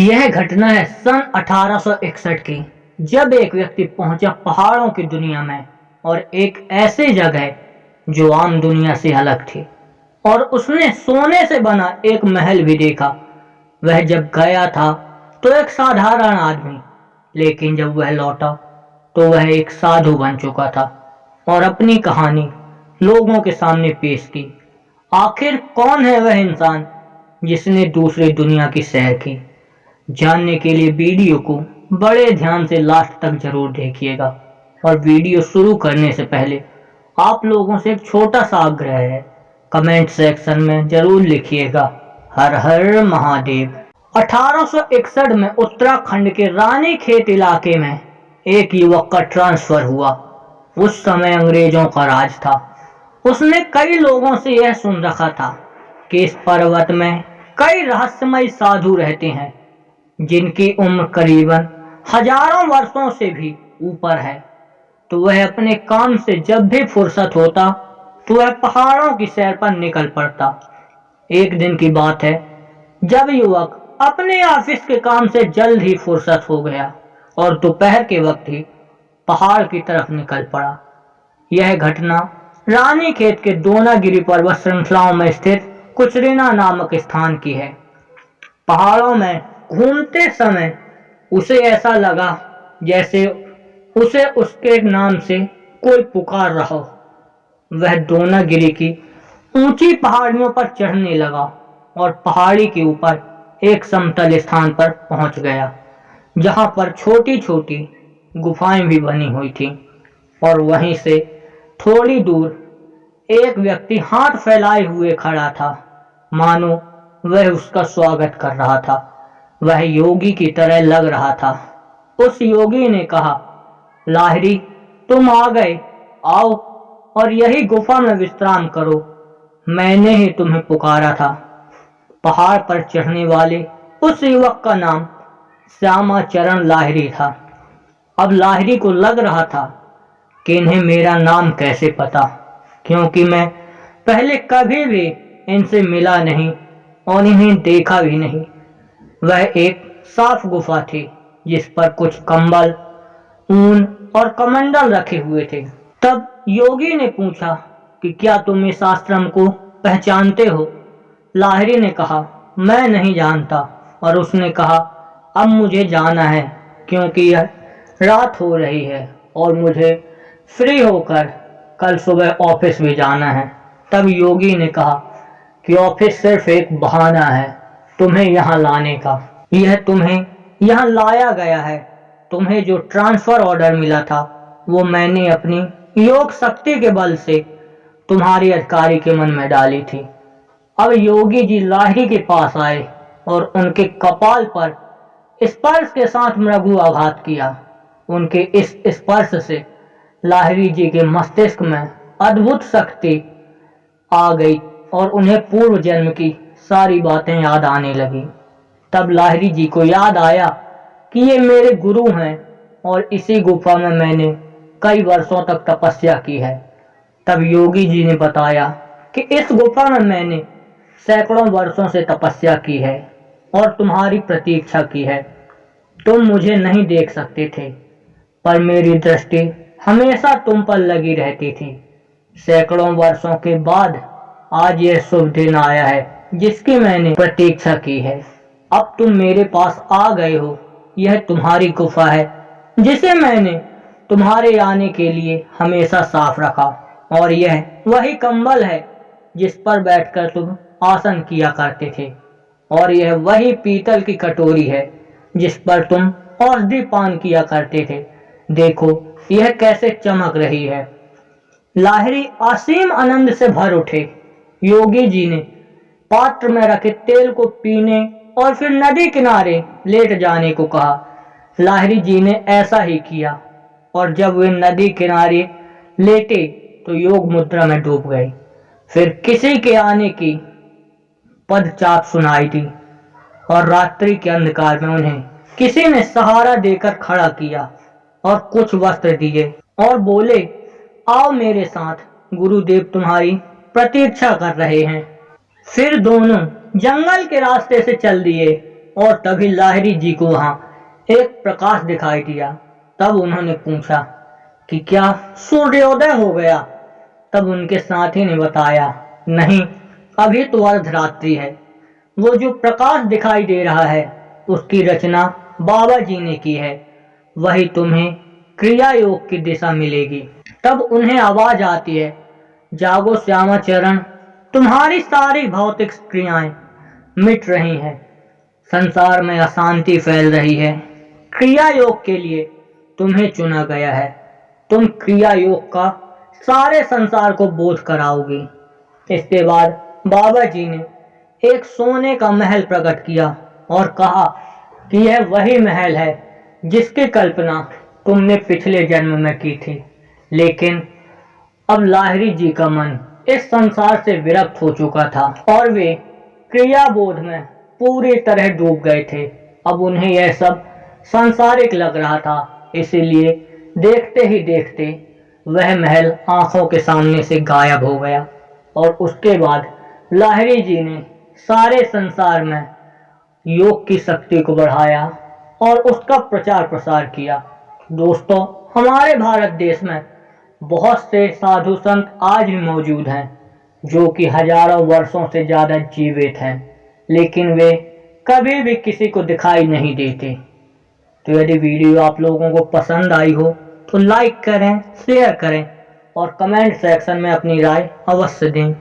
यह घटना है सन 1861 की, जब एक व्यक्ति पहुंचा पहाड़ों की दुनिया में और एक ऐसी जगह जो आम दुनिया से अलग थी, और उसने सोने से बना एक महल भी देखा। वह जब गया था तो एक साधारण आदमी, लेकिन जब वह लौटा तो वह एक साधु बन चुका था और अपनी कहानी लोगों के सामने पेश की। आखिर कौन है वह इंसान जिसने दूसरी दुनिया की सैर की? जानने के लिए वीडियो को बड़े ध्यान से लास्ट तक जरूर देखिएगा। और वीडियो शुरू करने से पहले आप लोगों से एक छोटा सा आग्रह है, कमेंट सेक्शन में जरूर लिखिएगा हर हर महादेव। 1861 में उत्तराखंड के रानीखेत इलाके में एक युवक का ट्रांसफर हुआ। उस समय अंग्रेजों का राज था। उसने कई लोगों से यह सुन रखा था कि इस पर्वत में कई रहस्यमय साधु रहते हैं जिनकी उम्र करीबन हजारों वर्षों से भी ऊपर है। तो वह अपने काम से जब भी फुर्सत होता तो वह पहाड़ों की सैर पर निकल पड़ता। एक दिन की बात है, जब युवक अपने ऑफिस के काम से जल्द ही फुर्सत हो गया और दोपहर के वक्त ही पहाड़ की तरफ निकल पड़ा। यह घटना रानीखेत के दोनागिरी पर्वत श्रृंखलाओं में स्थित कुचरीना नामक स्थान की है। पहाड़ों में घूमते समय उसे ऐसा लगा जैसे उसे उसके नाम से कोई पुकार रहा हो। वह दोनागिरी की ऊंची पहाड़ियों पर चढ़ने लगा और पहाड़ी के ऊपर एक समतल स्थान पर पहुंच गया, जहां पर छोटी छोटी गुफाएं भी बनी हुई थीं। और वहीं से थोड़ी दूर एक व्यक्ति हाथ फैलाए हुए खड़ा था, मानो वह उसका स्वागत कर रहा था। वह योगी की तरह लग रहा था। उस योगी ने कहा, लाहिरी, तुम आ गए, आओ और यही गुफा में विश्राम करो। मैंने ही तुम्हें पुकारा था। पहाड़ पर चढ़ने वाले उस युवक का नाम श्यामाचरण लाहिरी था। अब लाहिरी को लग रहा था कि इन्हें मेरा नाम कैसे पता, क्योंकि मैं पहले कभी भी इनसे मिला नहीं और इन्हें देखा भी नहीं। वह एक साफ गुफा थी जिस पर कुछ कंबल, ऊन और कमंडल रखे हुए थे। तब योगी ने पूछा कि क्या तुम इस आश्रम को पहचानते हो? लाहिरी ने कहा, मैं नहीं जानता। और उसने कहा, अब मुझे जाना है क्योंकि यह रात हो रही है और मुझे फ्री होकर कल सुबह ऑफिस भी जाना है। तब योगी ने कहा कि ऑफिस सिर्फ एक बहाना है तुम्हें यहाँ लाने का। यह तुम्हें यहाँ लाया गया है। तुम्हें जो ट्रांसफर ऑर्डर मिला था वो मैंने अपनी योग शक्ति के बल से तुम्हारी अधिकारी के मन में डाली थी। अब योगी जी लाहिरी के पास आए और उनके कपाल पर स्पर्श के साथ मृदु आघात किया। उनके इस स्पर्श से लाहिरी जी के मस्तिष्क में अद्भुत शक्ति आ गई और उन्हें पूर्व जन्म की सारी बातें याद आने लगी। तब लाहिरी जी को याद आया कि ये मेरे गुरु हैं और इसी गुफा में मैंने कई वर्षों तक तपस्या की है। तब योगी जी ने बताया कि इस गुफा में मैंने सैकड़ों वर्षों से तपस्या की है और तुम्हारी प्रतीक्षा की है। तुम मुझे नहीं देख सकते थे, पर मेरी दृष्टि हमेशा तुम पर लगी रहती थी। सैकड़ों वर्षों के बाद आज यह शुभ दिन आया है जिसकी मैंने प्रतीक्षा की है। अब तुम मेरे पास आ गए हो। यह तुम्हारी गुफा है जिसे मैंने तुम्हारे आने के लिए हमेशा साफ रखा, और यह वही कंबल है जिस पर बैठकर तुम आसन किया करते थे, और यह वही पीतल की कटोरी है जिस पर तुम औषधि पान किया करते थे। देखो यह कैसे चमक रही है। लाहिरी असीम आनंद से भर उठे। योगी जी ने पात्र में रखे तेल को पीने और फिर नदी किनारे लेट जाने को कहा। लाहिरी जी ने ऐसा ही किया और जब वे नदी किनारे लेटे तो योग मुद्रा में डूब गए। फिर किसी के आने की पदचाप सुनाई दी और रात्रि के अंधकार में उन्हें किसी ने सहारा देकर खड़ा किया और कुछ वस्त्र दिए और बोले, आओ मेरे साथ, गुरुदेव तुम्हारी प्रतीक्षा कर रहे हैं। फिर दोनों जंगल के रास्ते से चल दिए और तभी लाहिरी जी को वहां एक प्रकाश दिखाई दिया। तब उन्होंने पूछा कि क्या सूर्योदय हो गया? तब उनके साथी ने बताया, नहीं, अभी तो अर्धरात्रि है। वो जो प्रकाश दिखाई दे रहा है उसकी रचना बाबा जी ने की है, वही तुम्हें क्रिया योग की दिशा मिलेगी। तब उन्हें आवाज आती है, जागो श्यामाचरण, तुम्हारी सारी भौतिक क्रियाएं मिट रही हैं, संसार में अशांति फैल रही है। क्रिया योग के लिए तुम्हें चुना गया है। तुम क्रिया योग का सारे संसार को बोध कराओगे। इसके बाद बाबा जी ने एक सोने का महल प्रकट किया और कहा कि यह वही महल है जिसकी कल्पना तुमने पिछले जन्म में की थी। लेकिन अब लाहिरी जी का मन इस संसार से विरक्त हो चुका था और वे क्रिया बोध में पूरी तरह डूब गए थे। अब उन्हें यह सब सांसारिक लग रहा था, इसीलिए देखते ही देखते वह महल आंखों के सामने से गायब हो गया। और उसके बाद लाहिरी जी ने सारे संसार में योग की शक्ति को बढ़ाया और उसका प्रचार प्रसार किया। दोस्तों, हमारे भारत देश में बहुत से साधु संत आज भी मौजूद हैं जो कि हजारों वर्षों से ज्यादा जीवित हैं, लेकिन वे कभी भी किसी को दिखाई नहीं देते। तो यदि वीडियो आप लोगों को पसंद आई हो तो लाइक करें, शेयर करें और कमेंट सेक्शन में अपनी राय अवश्य दें।